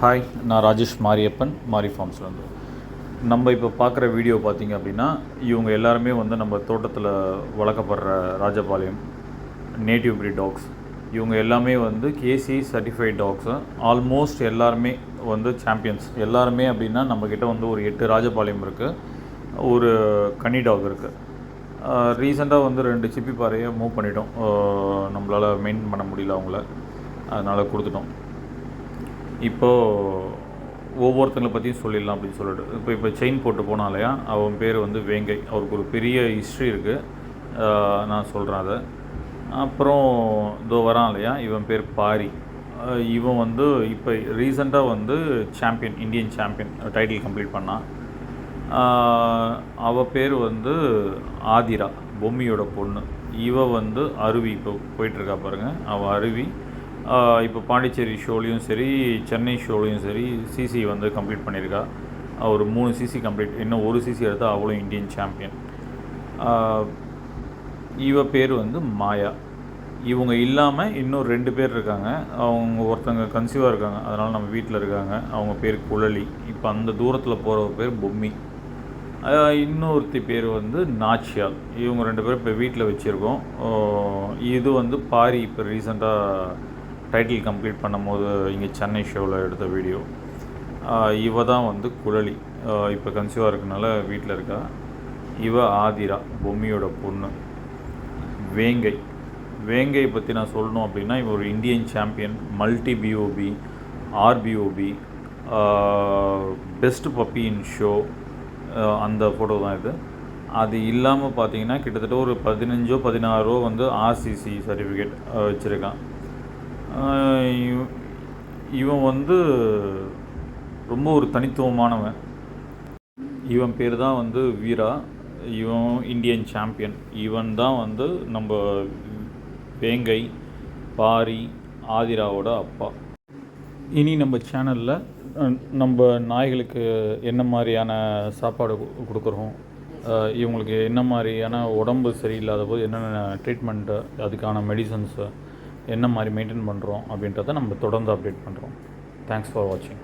Hi, நான் ராஜேஷ் மாரியப்பன், மாரி ஃபார்ம்ஸ்லேருந்து. நம்ம இப்போ பார்க்குற வீடியோ பார்த்திங்க அப்படின்னா, இவங்க எல்லாருமே வந்து நம்ம தோட்டத்தில் வளர்க்கப்படுற ராஜபாளையம் நேட்டிவ் ப்ரீட் டாக்ஸ். இவங்க எல்லாமே வந்து கேசி சர்டிஃபைட் டாக்ஸு. ஆல்மோஸ்ட் எல்லாருமே வந்து சாம்பியன்ஸ். எல்லாருமே அப்படின்னா நம்மக்கிட்ட வந்து ஒரு 8 ராஜபாளையம் இருக்குது, ஒரு கன்னி டாக் இருக்குது. ரீசெண்டாக வந்து 2 சிப்பி பாறையை மூவ் பண்ணிட்டோம். நம்மளால் மெயின்டைன் பண்ண முடியல அவங்கள, அதனால் கொடுத்துட்டோம். இப்போது ஒவ்வொருத்தங்களை பற்றியும் சொல்லிடலாம் அப்படின்னு சொல்லிட்டு இப்போ செயின் போட்டு போனாலையா, அவன் பேர் வந்து வேங்கை. அவருக்கு ஒரு பெரிய ஹிஸ்ட்ரி இருக்குது, நான் சொல்கிறேன் அதை. அப்புறம் இதோ வரான் இல்லையா, இவன் பேர் பாரி. இவன் வந்து இப்போ ரீசெண்டாக வந்து champion, Indian champion title complete பண்ணான். அவள் பேர் வந்து ஆதிரா, பொம்மியோட பொண்ணு. இவள் வந்து அருவி, இப்போ போயிட்டுருக்கா பாருங்கள், அவள் அருவி. இப்போ பாண்டிச்சேரி ஷோலையும் சரி, சென்னை ஷோலையும் சரி சிசி வந்து கம்ப்ளீட் பண்ணியிருக்கா. ஒரு 3 சிசி கம்ப்ளீட், இன்னும் ஒரு சிசி எடுத்தால் அவளும் இந்தியன் சாம்பியன். இவ பேர் வந்து மாயா. இவங்க இல்லாமல் இன்னும் 2 பேர் இருக்காங்க. அவங்க ஒருத்தங்க கன்சீவாக இருக்காங்க, அதனால் நம்ம வீட்டில் இருக்காங்க. அவங்க பேர் குழலி. இப்போ அந்த தூரத்தில் போகிறவ பேர் பொம்மி. இன்னொருத்தி பேர் வந்து நாச்சியால். இவங்க 2 பேரும் இப்போ வீட்டில் வச்சுருக்கோம். இது வந்து பாரி இப்போ ரீசெண்டாக டைட்டில் கம்ப்ளீட் பண்ணும்போது இங்கே சென்னை ஷோவில் எடுத்த வீடியோ. இவ தான் வந்து குழலி, இப்போ கன்சீவாக இருக்கனால வீட்டில் இருக்கா. இவ ஆதிரா, பொம்மியோட பொண்ணு. வேங்கை. வேங்கை பற்றி நான் சொல்லணும் அப்படின்னா, இவ ஒரு Indian champion, multi BOB, RBOB, best puppy in show. அந்த ஃபோட்டோ தான் இது. அது இல்லாமல் பார்த்தீங்கன்னா கிட்டத்தட்ட ஒரு 15-16 வந்து ஆர்சிசி சர்டிஃபிகேட் வச்சுருக்கான். இவன் வந்து ரொம்ப ஒரு தனித்துவமானவன். இவன் பேர் தான் வந்து வீரா. இவன் இந்தியன் சாம்பியன். இவன் தான் வந்து நம்ம வேங்கை, பாரி, ஆதிராவோட அப்பா. இனி நம்ம சேனலில் நம்ம நாய்களுக்கு என்ன மாதிரியான சாப்பாடு கொடுக்குறோம், இவங்களுக்கு என்ன மாதிரியான உடம்பு சரியில்லாத போது என்னென்ன ட்ரீட்மெண்ட்டு, அதுக்கான மெடிசன்ஸு என்ன மாதிரி மெயின்டைன் பண்ணுறோம் அப்படின்றத நம்ம தொடர்ந்து அப்டேட் பண்ணுறோம். தேங்க்ஸ் ஃபார் வாட்சிங்.